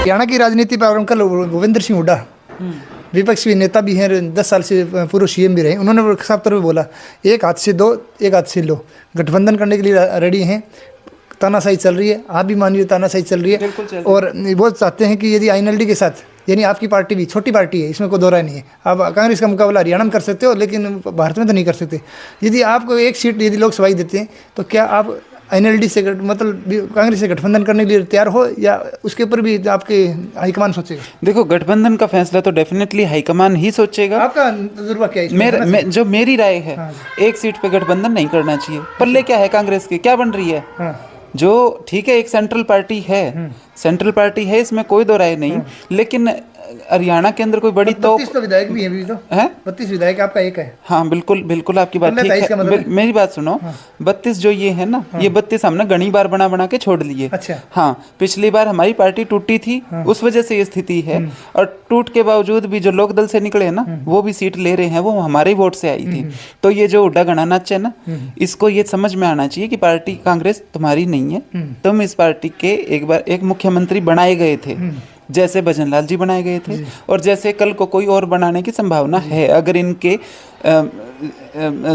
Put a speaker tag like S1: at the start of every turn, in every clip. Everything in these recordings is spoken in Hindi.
S1: हरियाणा की राजनीति पर अंकल भूपेंद्र सिंह हुड्डा विपक्षी नेता भी हैं, 10 साल से पूर्व सीएम भी रहे। उन्होंने साफ तौर पर बोला, एक हाथ से दो, एक हाथ से लो, गठबंधन करने के लिए रेडी हैं। तानाशाही चल रही है, आप भी मानिए तानाशाही चल रही है। और वो चाहते हैं कि यदि INLD के साथ, यानी आपकी पार्टी भी छोटी पार्टी है, इसमें कोई दो राय नहीं है, आप कांग्रेस का मुकाबला हरियाणा में कर सकते हो, लेकिन भारत में तो नहीं कर सकते। यदि आपको एक सीट यदि लोकसभा देते हैं तो क्या आप INLD से मतलब कांग्रेस से गठबंधन करने के लिए तैयार हो, या उसके ऊपर भी आपके हाईकमान सोचेगा?
S2: देखो, गठबंधन का फैसला तो डेफिनेटली हाईकमान ही सोचेगा।
S1: आपका तजुर्बा क्या है?
S2: जो मेरी राय है, एक सीट पे गठबंधन नहीं करना चाहिए। पल्ले क्या है कांग्रेस के, क्या बन रही है? जो ठीक है, एक सेंट्रल पार्टी है, सेंट्रल पार्टी है, इसमें कोई दो राय नहीं, लेकिन हरियाणा के अंदर कोई बड़ी तो
S1: 32 तो विधायक भी है, तो है 32 विधायक, आपका एक है।
S2: हाँ बिल्कुल बिल्कुल, आपकी बात ठीक है। मेरी बात सुनो, 32 जो ये है ना, ये 32 हमने घनी बार बना बना के छोड़ लिए।
S1: अच्छा।
S2: हाँ, पिछली बार हमारी पार्टी टूटी थी, उस वजह से ये स्थिति है। और टूट के बावजूद भी जो लोक दल से निकले ना, वो भी सीट ले रहे हैं, वो हमारे वोट से आई थी। तो ये जो उड्डा गणा नाच है ना, इसको ये समझ में आना चाहिए कि पार्टी कांग्रेस तुम्हारी नहीं है। तुम इस पार्टी के एक बार एक मुख्यमंत्री बनाए गए थे, जैसे भजनलाल जी बनाए गए थे, और जैसे कल को कोई और बनाने की संभावना है, अगर इनके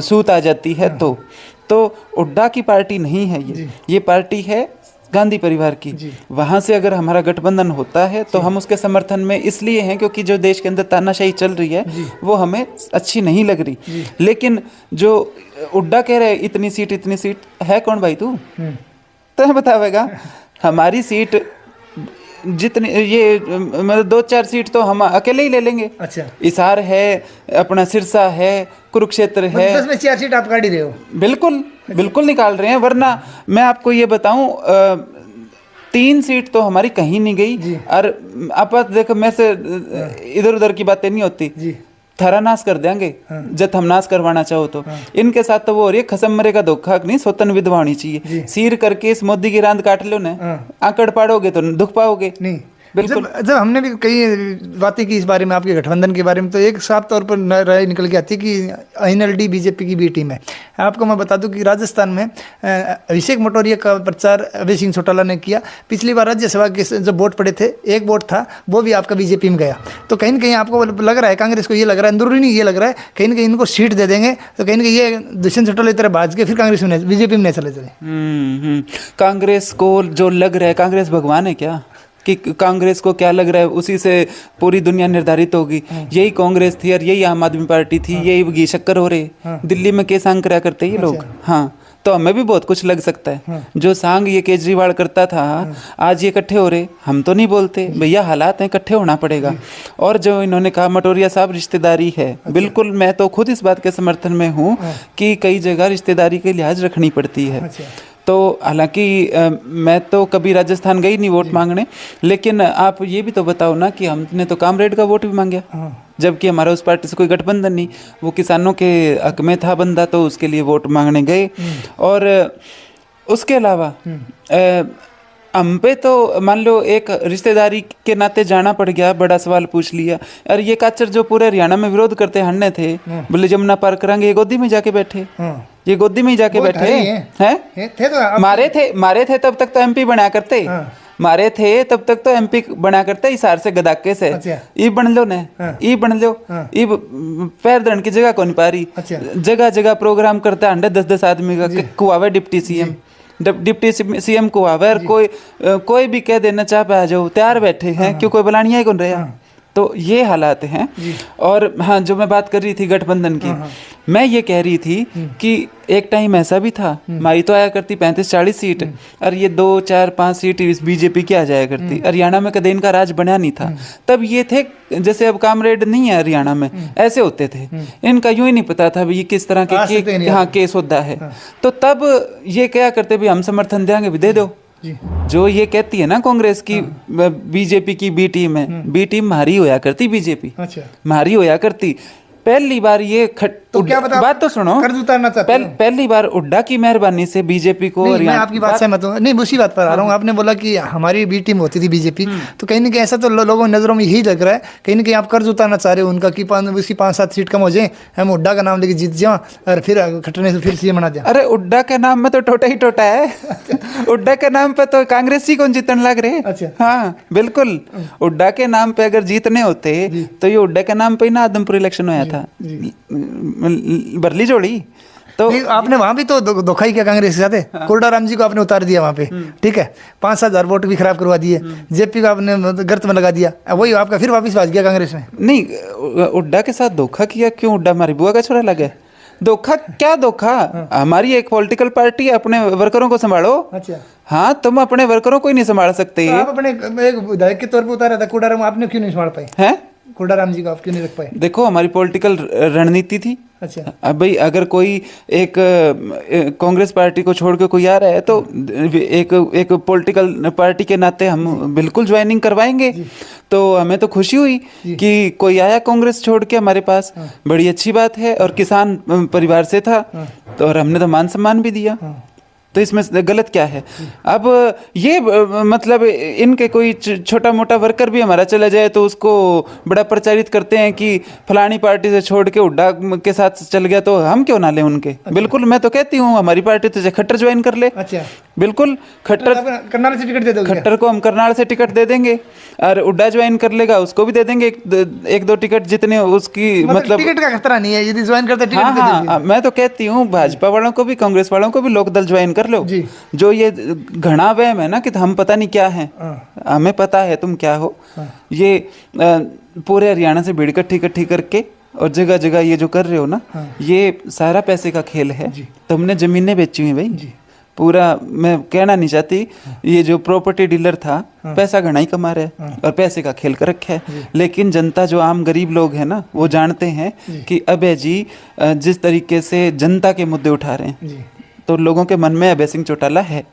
S2: सूत आ जाती है तो हुड्डा की पार्टी नहीं है ये पार्टी है गांधी परिवार की। वहां से अगर हमारा गठबंधन होता है तो हम उसके समर्थन में इसलिए हैं क्योंकि जो देश के अंदर तानाशाही चल रही है वो हमें अच्छी नहीं लग रही। लेकिन जो हुड्डा कह रहे इतनी सीट है कौन भाई तू? तो बतावेगा हमारी सीट जितनी, ये मतलब 2-4 सीट तो हम अकेले ही ले लेंगे।
S1: अच्छा।
S2: हिसार है, अपना सिरसा है, कुरुक्षेत्र है,
S1: 10 में 4 सीट आप काट ही रहे हो।
S2: बिल्कुल बिल्कुल निकाल रहे हैं। वरना मैं आपको ये बताऊं, 3 सीट तो हमारी कहीं नहीं गई। और आप देखो, मैं से इधर उधर की बातें नहीं होती, थारा नाश कर देंगे जब हम नाश करवाना चाहो तो। इनके साथ तो वो और ये खसम मरे का धोखा नहीं, स्वतन विधवा होनी चाहिए। सिर करके इस मोदी की रांद काट लो ना, आंकड़ पाड़ोगे तो दुख पाओगे नहीं। बिल्कुल।
S1: जब हमने भी कई बातें की इस बारे में, आपके गठबंधन के बारे में, तो एक साफ तौर पर राय निकल के आती है कि INLD बीजेपी की बी टीम है। आपको मैं बता दूं कि राजस्थान में अभिषेक मोटोरिया का प्रचार अभय सिंह चौटाला ने किया। पिछली बार राज्यसभा के जब वोट पड़े थे, एक वोट था, वो भी आपका बीजेपी में गया। तो कहीं ना कहीं आपको लग रहा है, कांग्रेस को ये लग रहा है, अंदरूनी ये लग रहा है, कहीं ना कहीं इनको सीट दे देंगे तो कहीं ना कहीं ये दुष्यंत चौटाला की तरह भाज के फिर कांग्रेस में बीजेपी में नहीं चले जाए।
S2: कांग्रेस को जो लग रहा है, कांग्रेस भगवान है क्या? कि कांग्रेस को क्या लग रहा है उसी से पूरी दुनिया निर्धारित होगी। यही कांग्रेस थी और यही आम आदमी पार्टी थी, यही घी शक्कर हो रहे। दिल्ली में के सांग करा करते ये लोग। हाँ, तो हमें भी बहुत कुछ लग सकता है। जो सांग ये केजरीवाल करता था, आज ये इकट्ठे हो रहे। हम तो नहीं बोलते भैया, हालात हैं, इकट्ठे होना पड़ेगा। और जो इन्होंने कहा मोटोरिया साहब रिश्तेदारी है, बिल्कुल मैं तो खुद इस बात के समर्थन में हूँ कि कई जगह रिश्तेदारी के लिहाज रखनी पड़ती है। तो हालांकि मैं तो कभी राजस्थान गई नहीं वोट मांगने, लेकिन आप ये भी तो बताओ ना कि हमने तो कामरेड का वोट भी मांगा, जबकि हमारा उस पार्टी से कोई गठबंधन नहीं। वो किसानों के हक में था बंदा, तो उसके लिए वोट मांगने गए। और उसके अलावा हम पे तो मान लो एक रिश्तेदारी के नाते जाना पड़ गया, बड़ा सवाल पूछ लिया। और ये काचर जो पूरे हरियाणा में विरोध करते हन्ने थे, बोले जमुना पार करांगे, ये गोदी में जाके बैठे, ये गोदी में ही जाके बैठे हैं। तो मारे थे तब तक तो MP बना करते, मारे थे तब तक तो MP बना करते हिसार से गदाके से। ई बन लो न, ई बन लो, ई पैर धरन की जगह कौन पा रही। जगह जगह प्रोग्राम करता है, 10-10 आदमी का कुआवे डिप्टी CM को आवे, और कोई भी कह देना चाह पे आ जाओ, तैयार बैठे हैं, क्यों कोई बुलानिया ही कौन रहा। तो ये हालात हैं। और हाँ, जो मैं बात कर रही थी गठबंधन की, मैं ये कह रही थी कि एक टाइम ऐसा भी था, हमारी तो आया करती 35-40 सीट, और ये 2-4-5 सीट बीजेपी की आ जाया करती। हरियाणा में कदे इनका राज बना नहीं था। तब ये थे, जैसे अब कामरेड नहीं है हरियाणा में, ऐसे होते थे। इनका यूं ही नहीं पता था भी ये किस तरह के हाँ केस होता है। तो तब ये क्या करते भी, हम समर्थन देंगे भी, दे दो। जो ये कहती है ना कांग्रेस की बीजेपी की बी टीम है, बी टीम मारी होया करती बीजेपी, मारी होया करती। पहली बार ये
S1: तो क्या बता,
S2: बात तो सुनो,
S1: कर्ज उतारना चाहते हो?
S2: पहली बार हुड्डा की मेहरबानी से बीजेपी को, और
S1: नहीं, मैं आपकी बात सहमत हूँ, नहीं उसी बात पर आ रहा हूँ। आपने बोला कि हमारी बी टीम होती थी बीजेपी, तो कहीं ना कहीं ऐसा तो लोगों की नजरों में यही लग रहा है, कहीं ना कहीं आप कर्ज उतारना चाह रहे हो उनका, कि उसकी 5-7 सीट कम हो जाए, हम हुड्डा का नाम लेके जीत जाओ और फिर खट्टर ने फिर सीएम बना दिया।
S2: अरे हुड्डा के नाम में तो टोटा ही टोटा है। हुड्डा के नाम पे तो कांग्रेस ही कौन जीतने लग रहे।
S1: अच्छा।
S2: हाँ बिल्कुल, हुड्डा के नाम पे अगर जीतने होते तो ये हुड्डा के नाम पे ही ना आदमपुर इलेक्शन होया था, बरली जोड़ी। तो
S1: नहीं, आपने वहां भी तो धोखा ही किया कांग्रेस के साथ। कोडाराम जी को आपने उतार दिया वहां पे, ठीक है, 5,000 वोट भी खराब करवा दिए, जेपी को आपने गर्त में लगा दिया, वही आपका फिर वापस भाग गया कांग्रेस में।
S2: नहीं, हुड्डा के साथ धोखा किया क्यों? हुड्डा हमारी बुआ का छोरा लगे। धोखा क्या धोखा? हमारी एक पॉलिटिकल पार्टी है, अपने वर्करों को संभालो।
S1: अच्छा,
S2: हाँ, तुम अपने वर्करों को ही नहीं संभाल सकते।
S1: तो आप अपने एक विधायक के तौर पर उतारा था कोडाराम, आपने क्यों नहीं संभाल पाए?
S2: हैं?
S1: कोडाराम जी को आप क्यों नहीं रख पाए?
S2: देखो, हमारी पॉलिटिकल रणनीति थी।
S1: अच्छा,
S2: अब भाई अगर कोई एक कांग्रेस पार्टी को छोड़ के कोई आ रहा है तो एक पॉलिटिकल पार्टी के नाते हम बिल्कुल ज्वाइनिंग करवाएंगे। तो हमें तो खुशी हुई कि कोई आया कांग्रेस छोड़ के हमारे पास, बड़ी अच्छी बात है, और किसान परिवार से था, तो और हमने तो मान सम्मान भी दिया। तो इसमें गलत क्या है? अब ये मतलब इनके कोई छोटा मोटा वर्कर भी हमारा चला जाए तो उसको बड़ा प्रचारित करते हैं कि फलानी पार्टी से छोड़ के हुड्डा के साथ चल गया, तो हम क्यों ना लें उनके। अच्छा। बिल्कुल, मैं तो कहती हूँ हमारी पार्टी तो खट्टर ज्वाइन कर ले।
S1: अच्छा,
S2: बिल्कुल, खट्टर
S1: करनाल से टिकट दे दोगे?
S2: खट्टर को हम करनाल से टिकट दे देंगे, और हुड्डा ज्वाइन कर लेगा उसको भी दे देंगे एक दो टिकट, जितने उसकी मतलब
S1: टिकट का खतरा नहीं है यदि ज्वाइन करते टिकट।
S2: हाँ, मैं तो कहती हूँ भाजपा वालों को भी, कांग्रेस वालों को भी लोकदल ज्वाइन कर लो। जो ये घना वहम है ना कि हम पता नहीं क्या है, हमें पता है तुम क्या हो। ये पूरे हरियाणा से भीड़ इकट्ठी करके और जगह जगह ये जो कर रहे हो ना, ये सारा पैसे का खेल है। तुमने जमीनें बेची हुई भाई, पूरा, मैं कहना नहीं चाहती, ये जो प्रॉपर्टी डीलर था पैसा घना ही कमा रहा है और पैसे का खेल कर रखा है। लेकिन जनता, जो आम गरीब लोग हैं ना, वो जानते हैं कि अभय जी जिस तरीके से जनता के मुद्दे उठा रहे हैं, तो लोगों के मन में अभय सिंह चौटाला है।